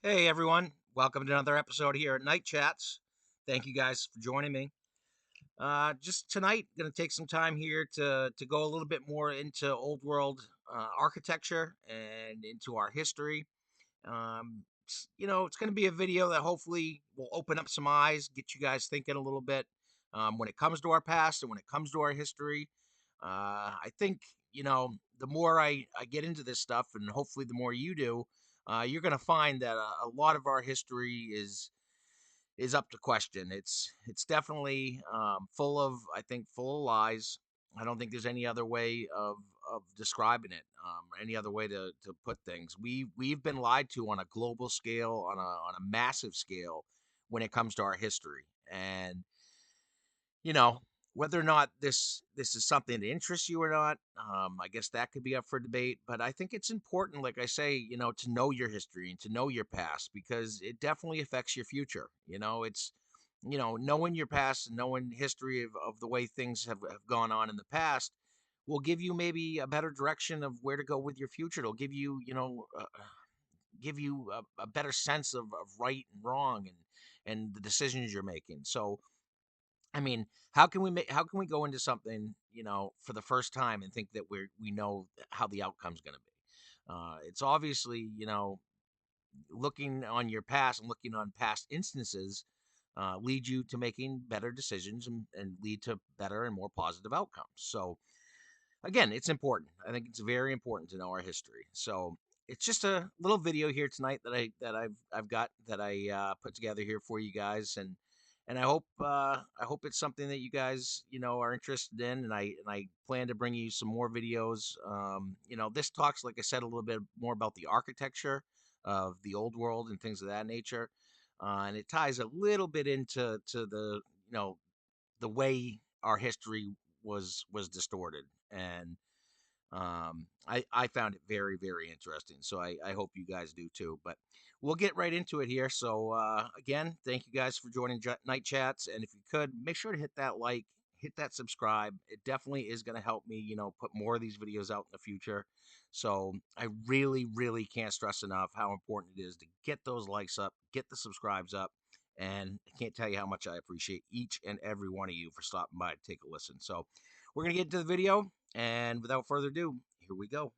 Hey everyone, welcome to another episode here at Night Chats. Thank you guys for joining me. Just tonight, going to take some time here to go a little bit more into old world architecture and into our history. It's going to be a video that hopefully will open up some eyes, get you guys thinking a little bit when it comes to our past and when it comes to our history. I think, the more I get into this stuff, and hopefully the more you do, you're going to find that a lot of our history is up to question. It's definitely full of lies. I don't think there's any other way of describing it, or any other way to put things. We've been lied to on a global scale, on a massive scale, when it comes to our history, and you know whether or not this is something that interests you or not. I guess that could be up for debate, but I think it's important, like I say, to know your history and to know your past, because it definitely affects your future. It's knowing your past and knowing history of the way things have gone on in the past will give you maybe a better direction of where to go with your future. It'll give you a better sense of right and wrong, and the decisions you're making. So I mean, how can we go into something, for the first time and think that we know how the outcome's going to be? It's obviously, looking on your past and looking on past instances lead you to making better decisions, and lead to better and more positive outcomes. So again, it's important. I think it's very important to know our history. So it's just a little video here tonight that I've got that I put together here for you guys, and I hope it's something that you guys are interested in, and I plan to bring you some more videos. This talks, like I said, a little bit more about the architecture of the old world and things of that nature, and it ties a little bit into the the way our history was distorted. And I found it very, very interesting. So I hope you guys do too. But we'll get right into it here. So again, thank you guys for joining Night Chats. And if you could, make sure to hit that like, hit that subscribe. It definitely is going to help me, put more of these videos out in the future. So I really, really can't stress enough how important it is to get those likes up, get the subscribes up. And I can't tell you how much I appreciate each and every one of you for stopping by to take a listen. So we're going to get into the video. And without further ado, here we go.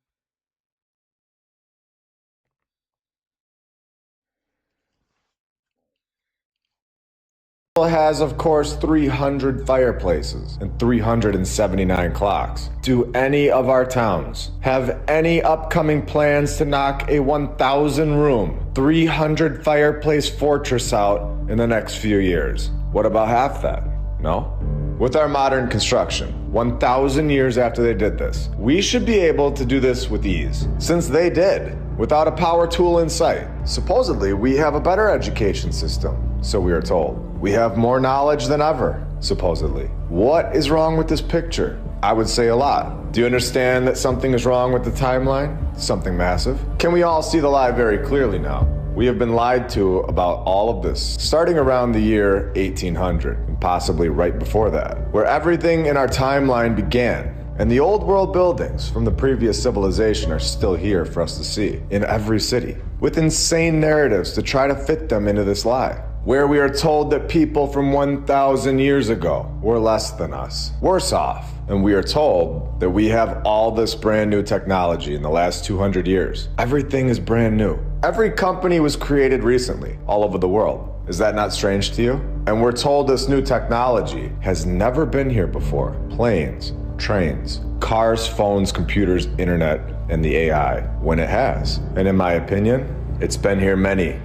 Has, of course, 300 fireplaces and 379 clocks. Do any of our towns have any upcoming plans to knock a 1,000 room, 300 fireplace fortress out in the next few years? What about half that? No? With our modern construction, 1,000 years after they did this, we should be able to do this with ease, since they did, without a power tool in sight. Supposedly, we have a better education system, so we are told. We have more knowledge than ever, supposedly. What is wrong with this picture? I would say a lot. Do you understand that something is wrong with the timeline? Something massive? Can we all see the lie very clearly now? We have been lied to about all of this, starting around the year 1800, and possibly right before that, where everything in our timeline began. And the old world buildings from the previous civilization are still here for us to see, in every city, with insane narratives to try to fit them into this lie, where we are told that people from 1,000 years ago were less than us, worse off. And we are told that we have all this brand new technology in the last 200 years. Everything is brand new. Every company was created recently, all over the world. Is that not strange to you? And we're told this new technology has never been here before. Planes, trains, cars, phones, computers, internet, and the AI, when it has. And in my opinion, it's been here many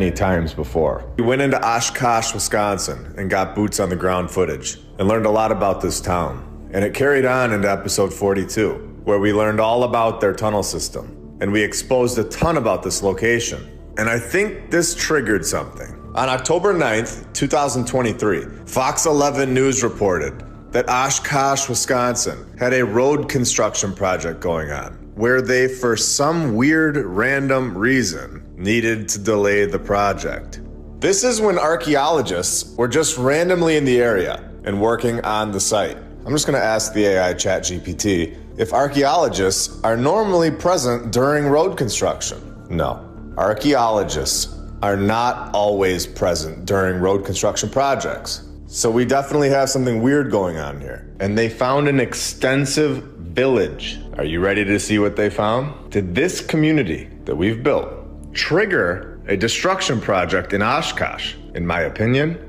times before. We went into Oshkosh, Wisconsin, and got boots on the ground footage, and learned a lot about this town. And it carried on into episode 42, where we learned all about their tunnel system, and we exposed a ton about this location. And I think this triggered something. On October 9th, 2023, Fox 11 News reported that Oshkosh, Wisconsin had a road construction project going on, where they, for some weird random reason, needed to delay the project. This is when archaeologists were just randomly in the area and working on the site. I'm just going to ask the AI ChatGPT if archaeologists are normally present during road construction. No, Archaeologists are not always present during road construction projects. So we definitely have something weird going on here. And they found an extensive village. Are you ready to see what they found? Did this community that we've built trigger a destruction project in Oshkosh? In my opinion,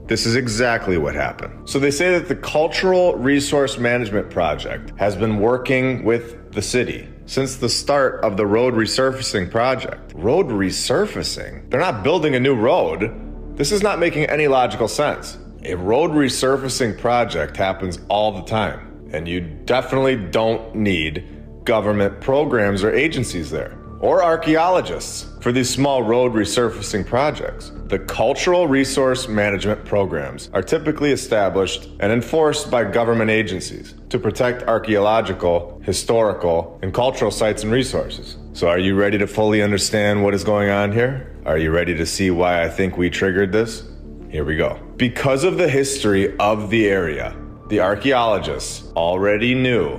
this is exactly what happened. So they say that the Cultural Resource Management Project has been working with the city since the start of the road resurfacing project. Road resurfacing? They're not building a new road. This is not making any logical sense. A road resurfacing project happens all the time, and you definitely don't need government programs or agencies there, or archaeologists for these small road resurfacing projects. The cultural resource management programs are typically established and enforced by government agencies to protect archaeological, historical, and cultural sites and resources. So are you ready to fully understand what is going on here? Are you ready to see why I think we triggered this? Here we go. Because of the history of the area, the archaeologists already knew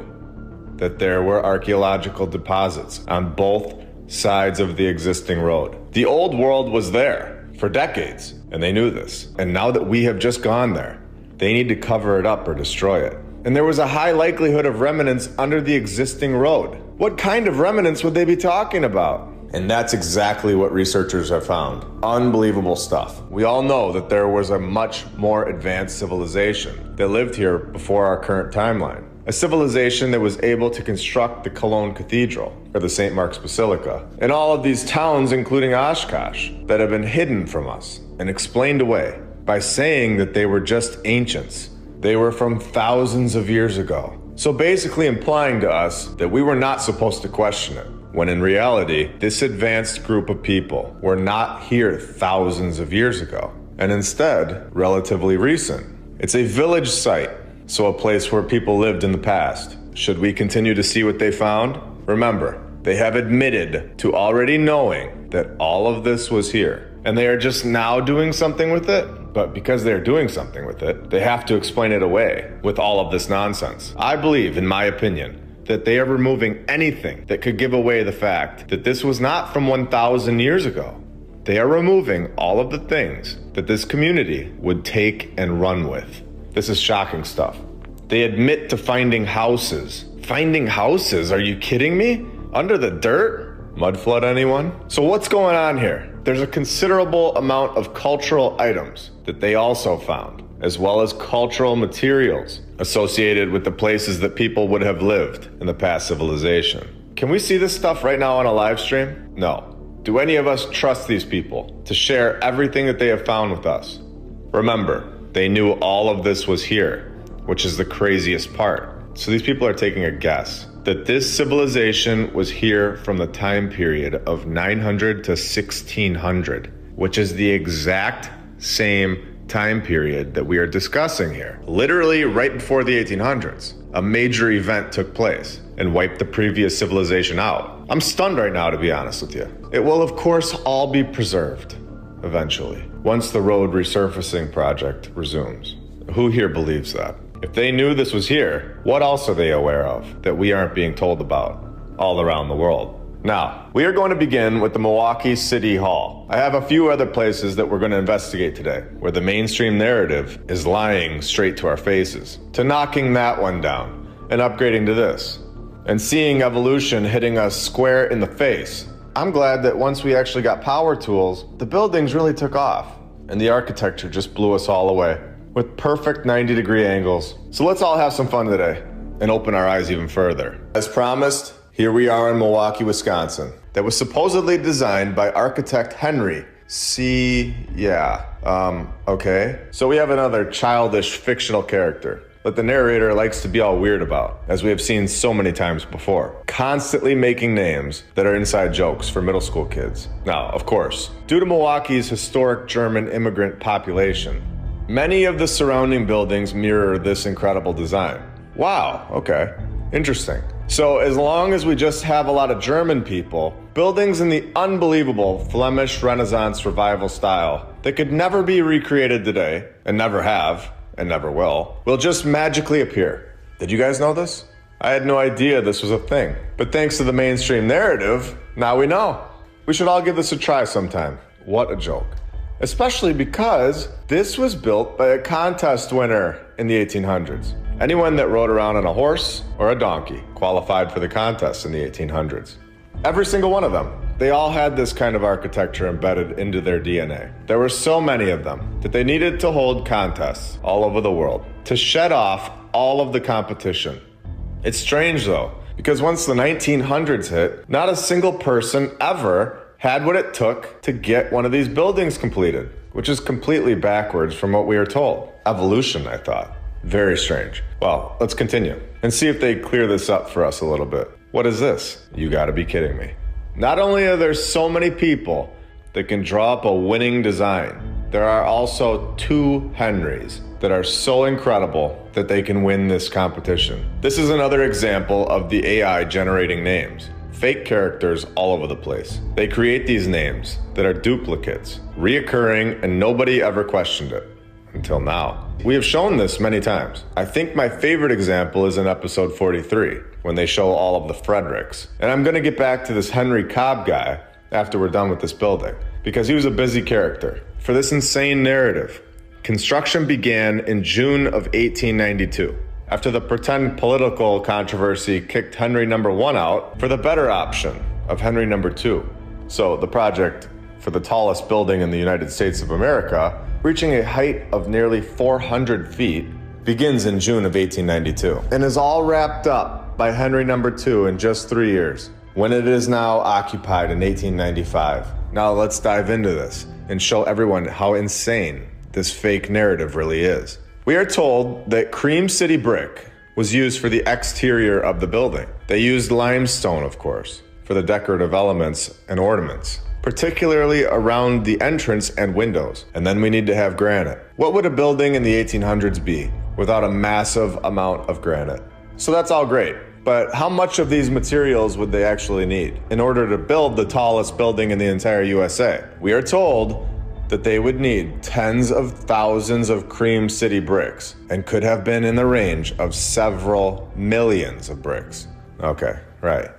that there were archaeological deposits on both sides of the existing road. The old world was there for decades, and they knew this. And now that we have just gone there, they need to cover it up or destroy it. And there was a high likelihood of remnants under the existing road. What kind of remnants would they be talking about? And that's exactly what researchers have found. Unbelievable stuff. We all know that there was a much more advanced civilization that lived here before our current timeline. A civilization that was able to construct the Cologne Cathedral, or the St. Mark's Basilica, and all of these towns, including Oshkosh, that have been hidden from us and explained away by saying that they were just ancients. They were from thousands of years ago. So basically implying to us that we were not supposed to question it, when in reality, this advanced group of people were not here thousands of years ago, and instead, relatively recent. It's a village site, so a place where people lived in the past. Should we continue to see what they found? Remember, they have admitted to already knowing that all of this was here, and they are just now doing something with it. But because they're doing something with it, they have to explain it away with all of this nonsense. I believe, in my opinion, that they are removing anything that could give away the fact that this was not from 1,000 years ago. They are removing all of the things that this community would take and run with. This is shocking stuff. They admit to finding houses. Finding houses? Are you kidding me? Under the dirt? Mud flood, anyone? So what's going on here? There's a considerable amount of cultural items that they also found, as well as cultural materials associated with the places that people would have lived in the past civilization. Can we see this stuff right now on a live stream? No. Do any of us trust these people to share everything that they have found with us? Remember, they knew all of this was here, which is the craziest part. So these people are taking a guess that this civilization was here from the time period of 900 to 1600, which is the exact same time period that we are discussing here. Literally right before the 1800s, a major event took place and wiped the previous civilization out. I'm stunned right now, to be honest with you. It will, of course, all be preserved eventually, once the road resurfacing project resumes. Who here believes that? If they knew this was here, what else are they aware of that we aren't being told about all around the world? Now, we are going to begin with the Milwaukee City Hall. I have a few other places that we're going to investigate today, where the mainstream narrative is lying straight to our faces, to knocking that one down and upgrading to this, and seeing evolution hitting us square in the face. I'm glad that once we actually got power tools, the buildings really took off, and the architecture just blew us all away, with perfect 90-degree angles. So let's all have some fun today and open our eyes even further. As promised, here we are in Milwaukee, Wisconsin, that was supposedly designed by architect Henry C. Okay. So we have another childish fictional character that the narrator likes to be all weird about, as we have seen so many times before, constantly making names that are inside jokes for middle school kids. Now, of course, due to Milwaukee's historic German immigrant population, many of the surrounding buildings mirror this incredible design. Wow, okay, interesting. So as long as we just have a lot of German people, buildings in the unbelievable Flemish Renaissance revival style that could never be recreated today, and never have, and never will just magically appear. Did you guys know this? I had no idea this was a thing. But thanks to the mainstream narrative, now we know. We should all give this a try sometime. What a joke. Especially because this was built by a contest winner in the 1800s. Anyone that rode around on a horse or a donkey qualified for the contest in the 1800s. Every single one of them. They all had this kind of architecture embedded into their DNA. There were so many of them that they needed to hold contests all over the world to shed off all of the competition. It's strange though, because once the 1900s hit, not a single person ever had what it took to get one of these buildings completed, which is completely backwards from what we are told. Evolution, I thought. Very strange. Well, let's continue and see if they clear this up for us a little bit. What is this? You gotta be kidding me. Not only are there so many people that can draw up a winning design, there are also 2 Henrys that are so incredible that they can win this competition. This is another example of the AI generating names. Fake characters all over the place. They create these names that are duplicates, reoccurring, and nobody ever questioned it. Until now. We have shown this many times. I think my favorite example is in episode 43, when they show all of the Fredericks. And I'm gonna get back to this Henry Cobb guy after we're done with this building, because he was a busy character. For this insane narrative, construction began in June of 1892. After the pretend political controversy kicked Henry #1 out for the better option of Henry #2. So the project for the tallest building in the United States of America, reaching a height of nearly 400 feet, begins in June of 1892 and is all wrapped up by Henry #2 in just 3 years, when it is now occupied in 1895. Now let's dive into this and show everyone how insane this fake narrative really is. We are told that cream city brick was used for the exterior of the building. They used limestone, of course, for the decorative elements and ornaments, particularly around the entrance and windows. And then we need to have granite. What would a building in the 1800s be without a massive amount of granite? So that's all great, but how much of these materials would they actually need in order to build the tallest building in the entire USA? We are told that they would need tens of thousands of cream city bricks and could have been in the range of several millions of bricks. Okay, right.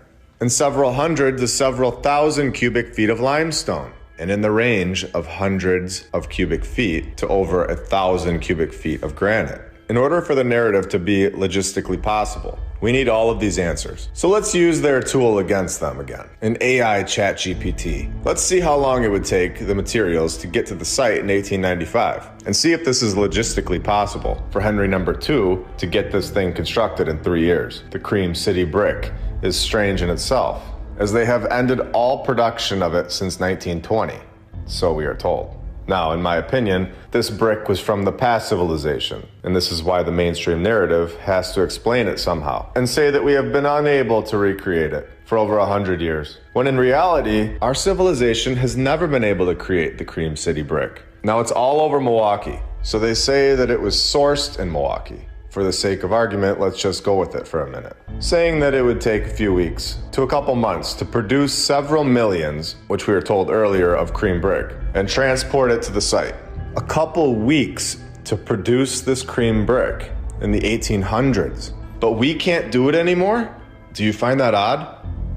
And several hundred to several thousand cubic feet of limestone, and in the range of hundreds of cubic feet to over 1,000 cubic feet of granite. In order for the narrative to be logistically possible, we need all of these answers. So let's use their tool against them again, an AI ChatGPT. Let's see how long it would take the materials to get to the site in 1895, and see if this is logistically possible for Henry #2 to get this thing constructed in 3 years. The cream city brick is strange in itself, as they have ended all production of it since 1920, so we are told. Now, in my opinion, this brick was from the past civilization, and this is why the mainstream narrative has to explain it somehow, and say that we have been unable to recreate it for over 100 years, when in reality, our civilization has never been able to create the cream city brick. Now, it's all over Milwaukee, so they say that it was sourced in Milwaukee. For the sake of argument, let's just go with it for a minute. Saying that it would take a few weeks to a couple months to produce several millions, which we were told earlier, of cream brick, and transport it to the site. A couple weeks to produce this cream brick in the 1800s. But we can't do it anymore? Do you find that odd?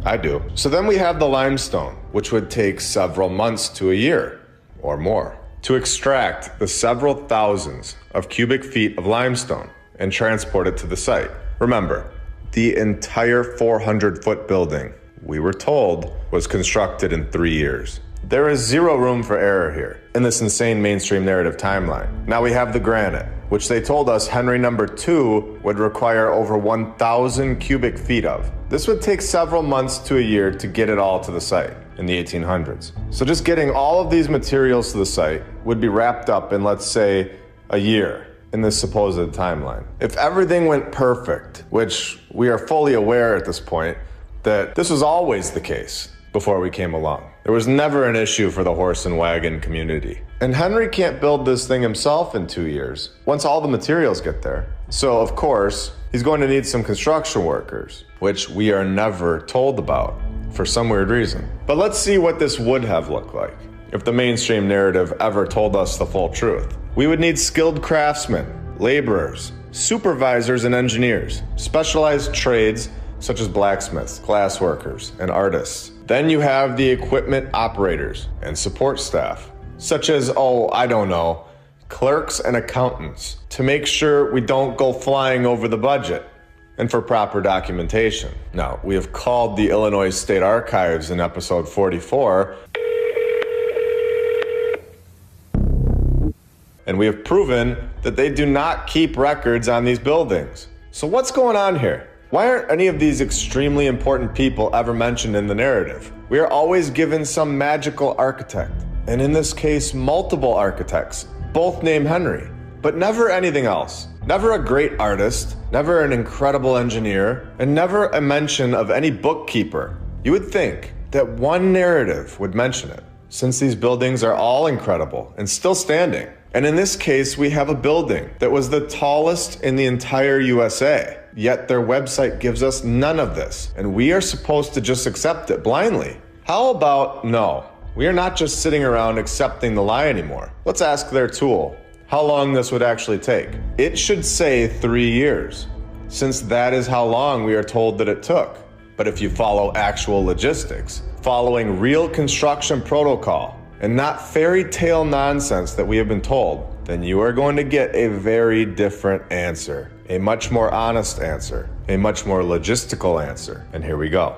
I do. So then we have the limestone, which would take several months to a year or more to extract the several thousands of cubic feet of limestone and transport it to the site. Remember, the entire 400-foot building, we were told, was constructed in 3 years. There is zero room for error here in this insane mainstream narrative timeline. Now we have the granite, which they told us Henry #2 would require over 1,000 cubic feet of. This would take several months to a year to get it all to the site in the 1800s. So just getting all of these materials to the site would be wrapped up in, let's say, a year in this supposed timeline. If everything went perfect, which we are fully aware at this point that this was always the case before we came along. There was never an issue for the horse and wagon community. And Henry can't build this thing himself in 2 years, once all the materials get there. So of course, he's going to need some construction workers, which we are never told about for some weird reason. But let's see what this would have looked like if the mainstream narrative ever told us the full truth. We would need skilled craftsmen, laborers, supervisors and engineers, specialized trades such as blacksmiths, glass workers, and artists. Then you have the equipment operators and support staff, such as, clerks and accountants, to make sure we don't go flying over the budget, and for proper documentation. Now, we have called the Illinois State Archives in episode 44, and we have proven that they do not keep records on these buildings. So what's going on here? Why aren't any of these extremely important people ever mentioned in the narrative? We are always given some magical architect, and in this case, multiple architects, both named Henry, but never anything else. Never a great artist, never an incredible engineer, and never a mention of any bookkeeper. You would think that one narrative would mention it, since these buildings are all incredible and still standing. And in this case, we have a building that was the tallest in the entire USA. Yet their website gives us none of this, and we are supposed to just accept it blindly. How about no? We are not just sitting around accepting the lie anymore. Let's ask their tool how long this would actually take. It should say 3 years, since that is how long we are told that it took. But if you follow actual logistics, following real construction protocol, and not fairy tale nonsense that we have been told, then you are going to get a very different answer. A much more honest answer, a much more logistical answer. And here we go.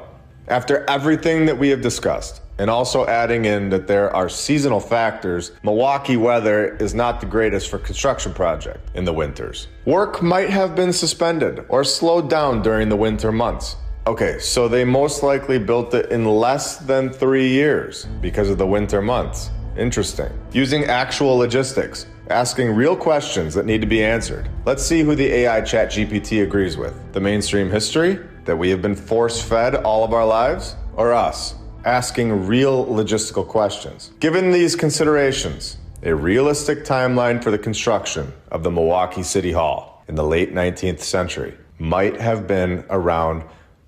After everything that we have discussed, and also adding in that there are seasonal factors, Milwaukee weather is not the greatest for construction project in the winters. Work might have been suspended or slowed down during the winter months. Okay, so they most likely built it in less than 3 years because of the winter months. Interesting. Using actual logistics, asking real questions that need to be answered. Let's see who the AI chat GPT agrees with. The mainstream history that we have been force-fed all of our lives, or us asking real logistical questions? Given these considerations, a realistic timeline for the construction of the Milwaukee City Hall in the late 19th century might have been around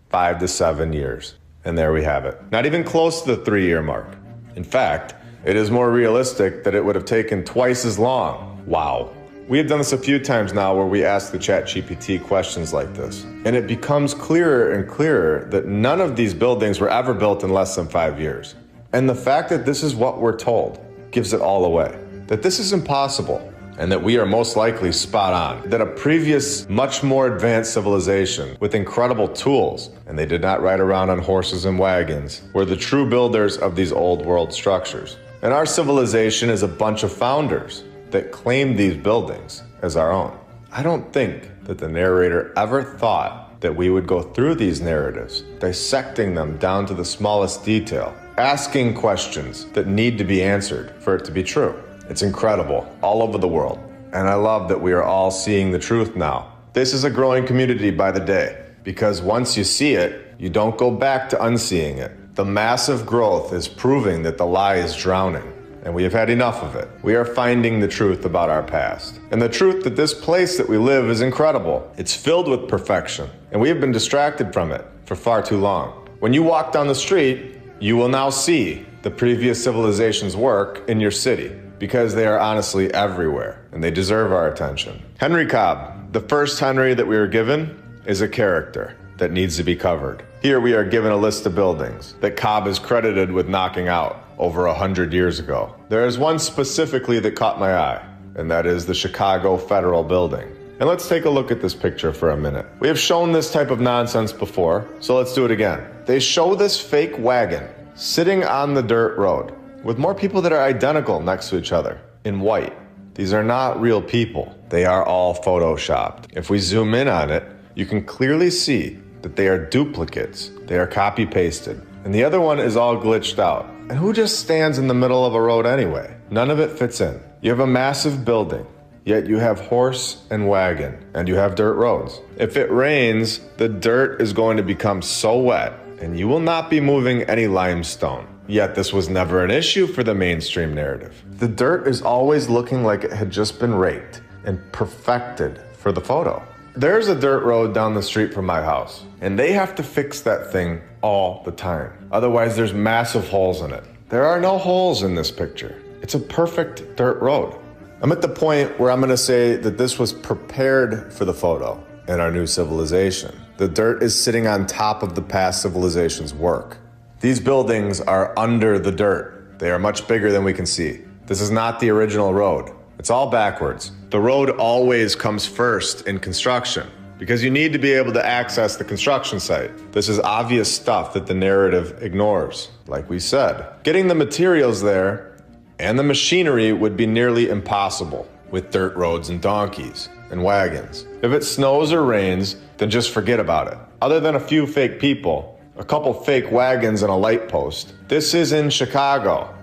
5 to 7 years. And there we have it. Not even close to the 3-year mark. In fact, it is more realistic that it would have taken twice as long. Wow. We have done this a few times now where we ask the ChatGPT questions like this. And it becomes clearer and clearer that none of these buildings were ever built in less than 5 years. And the fact that this is what we're told gives it all away. That this is impossible. And that we are most likely spot on. That a previous, much more advanced civilization with incredible tools, and they did not ride around on horses and wagons, were the true builders of these old world structures. And our civilization is a bunch of founders that claimed these buildings as our own. I don't think that the narrator ever thought that we would go through these narratives, dissecting them down to the smallest detail, asking questions that need to be answered for it to be true. It's incredible, all over the world. And I love that we are all seeing the truth now. This is a growing community by the day, because once you see it, you don't go back to unseeing it. The massive growth is proving that the lie is drowning, and we have had enough of it. We are finding the truth about our past. And the truth that this place that we live is incredible. It's filled with perfection, and we have been distracted from it for far too long. When you walk down the street, you will now see the previous civilization's work in your city, because they are honestly everywhere, and they deserve our attention. Henry Cobb, the first Henry that we were given, is a character that needs to be covered. Here we are given a list of buildings that Cobb is credited with knocking out over 100 years ago. There is one specifically that caught my eye, and that is the Chicago Federal Building. And let's take a look at this picture for a minute. We have shown this type of nonsense before, so let's do it again. They show this fake wagon sitting on the dirt road, with more people that are identical next to each other in white. These are not real people. They are all photoshopped. If we zoom in on it, you can clearly see that they are duplicates. They are copy pasted. And the other one is all glitched out. And who just stands in the middle of a road anyway? None of it fits in. You have a massive building, yet you have horse and wagon, and you have dirt roads. If it rains, the dirt is going to become so wet, and you will not be moving any limestone. Yet this was never an issue for the mainstream narrative. The dirt is always looking like it had just been raked and perfected for the photo. There's a dirt road down the street from my house, and they have to fix that thing all the time. Otherwise, there's massive holes in it. There are no holes in this picture. It's a perfect dirt road. I'm at the point where I'm going to say that this was prepared for the photo in our new civilization. The dirt is sitting on top of the past civilization's work. These buildings are under the dirt. They are much bigger than we can see. This is not the original road. It's all backwards. The road always comes first in construction because you need to be able to access the construction site. This is obvious stuff that the narrative ignores. Like we said, getting the materials there and the machinery would be nearly impossible with dirt roads and donkeys and wagons. If it snows or rains, then just forget about it. Other than a few fake people, a couple fake wagons and a light post, this is in Chicago.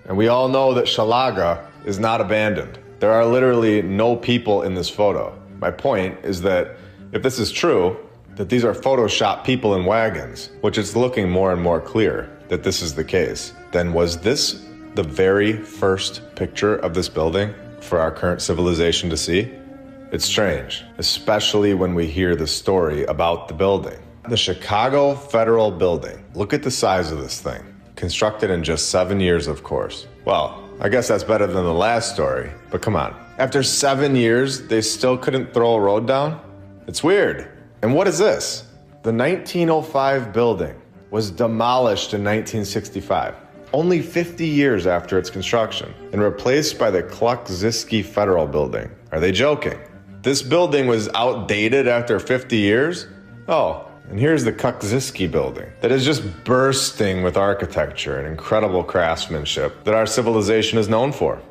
And we all know that Shalaga is not abandoned. There are literally no people in this photo. My point is that if this is true, that these are Photoshop people in wagons, which is looking more and more clear that this is the case, then was this the very first picture of this building for our current civilization to see? It's strange, especially when we hear the story about the building. The Chicago Federal Building. Look at the size of this thing. Constructed in just 7 years, of course. Well, I guess that's better than the last story, but come on. After 7 years, they still couldn't throw a road down? It's weird. And what is this? The 1905 building was demolished in 1965, only 50 years after its construction, and replaced by the Kluck-Ziske Federal Building. Are they joking? This building was outdated after 50 years? Oh, and here's the Kluck-Ziske building that is just bursting with architecture and incredible craftsmanship that our civilization is known for.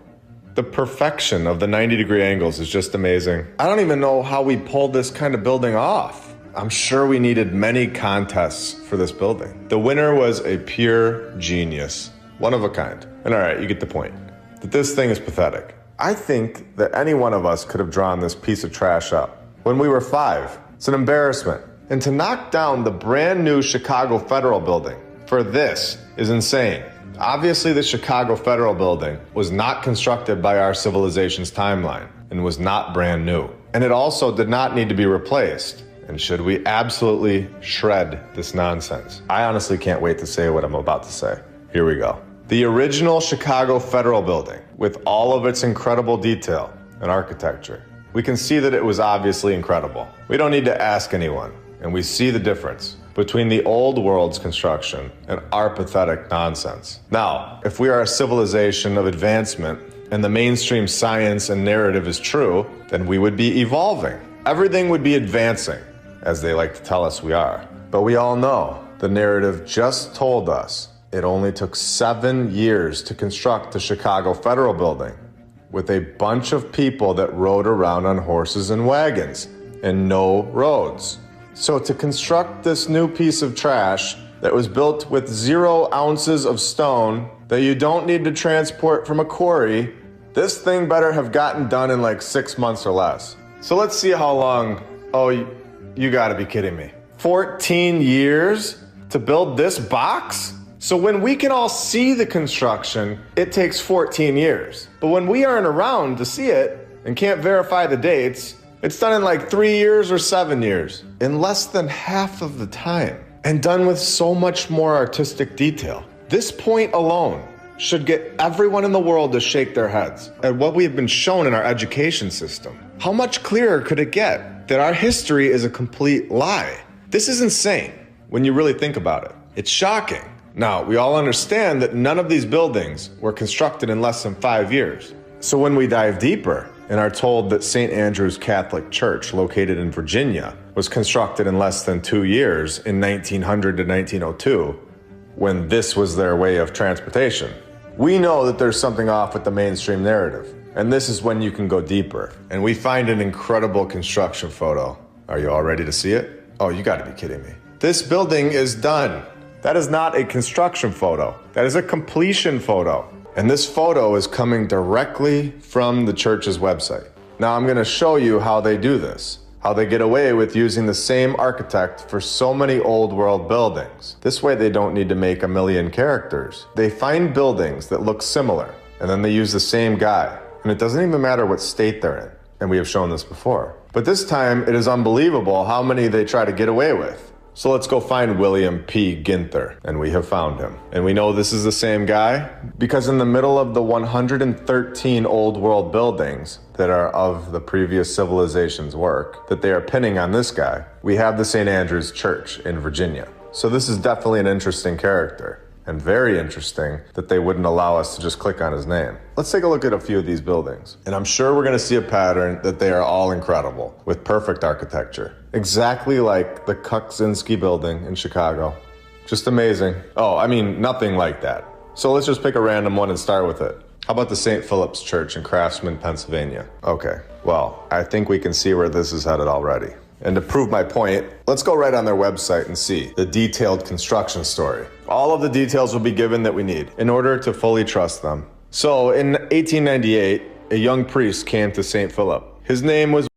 The perfection of the 90-degree angles is just amazing. I don't even know how we pulled this kind of building off. I'm sure we needed many contests for this building. The winner was a pure genius, one of a kind. And all right, you get the point, that this thing is pathetic. I think that any one of us could have drawn this piece of trash up when we were 5. It's an embarrassment. And to knock down the brand new Chicago Federal Building for this is insane. Obviously, the Chicago Federal Building was not constructed by our civilization's timeline and was not brand new. And it also did not need to be replaced. And should we absolutely shred this nonsense? I honestly can't wait to say what I'm about to say. Here we go. The original Chicago Federal Building, with all of its incredible detail and architecture, we can see that it was obviously incredible. We don't need to ask anyone, and we see the difference between the old world's construction and our pathetic nonsense. Now, if we are a civilization of advancement and the mainstream science and narrative is true, then we would be evolving. Everything would be advancing, as they like to tell us we are. But we all know the narrative just told us it only took 7 years to construct the Chicago Federal Building with a bunch of people that rode around on horses and wagons and no roads. So to construct this new piece of trash that was built with 0 ounces of stone that you don't need to transport from a quarry, this thing better have gotten done in like 6 months or less. So let's see how long. Oh, you gotta be kidding me. 14 years to build this box? So when we can all see the construction, it takes 14 years. But when we aren't around to see it and can't verify the dates, it's done in like 3 years or 7 years, in less than half of the time, and done with so much more artistic detail. This point alone should get everyone in the world to shake their heads at what we have been shown in our education system. How much clearer could it get that our history is a complete lie? This is insane when you really think about it. It's shocking. Now, we all understand that none of these buildings were constructed in less than 5 years. So when we dive deeper and are told that St. Andrew's Catholic Church, located in Virginia, was constructed in less than 2 years in 1900 to 1902, when this was their way of transportation, we know that there's something off with the mainstream narrative. And this is when you can go deeper. And we find an incredible construction photo. Are you all ready to see it? Oh, you gotta be kidding me. This building is done. That is not a construction photo. That is a completion photo. And this photo is coming directly from the church's website. Now I'm gonna show you how they do this, how they get away with using the same architect for so many old world buildings. This way they don't need to make a million characters. They find buildings that look similar, and then they use the same guy. And it doesn't even matter what state they're in. And we have shown this before. But this time it is unbelievable how many they try to get away with. So let's go find William P. Ginther, and we have found him. And we know this is the same guy because in the middle of the 113 old world buildings that are of the previous civilization's work that they are pinning on this guy, we have the St. Andrew's Church in Virginia. So this is definitely an interesting character. And very interesting that they wouldn't allow us to just click on his name. Let's take a look at a few of these buildings. And I'm sure we're gonna see a pattern that they are all incredible, with perfect architecture. Exactly like the Kuczynski building in Chicago. Just amazing. Oh, I mean, nothing like that. So let's just pick a random one and start with it. How about the St. Philip's Church in Craftsman, Pennsylvania? Okay, well, I think we can see where this is headed already. And to prove my point, let's go right on their website and see the detailed construction story. All of the details will be given that we need in order to fully trust them. So in 1898, a young priest came to St. Philip. His name was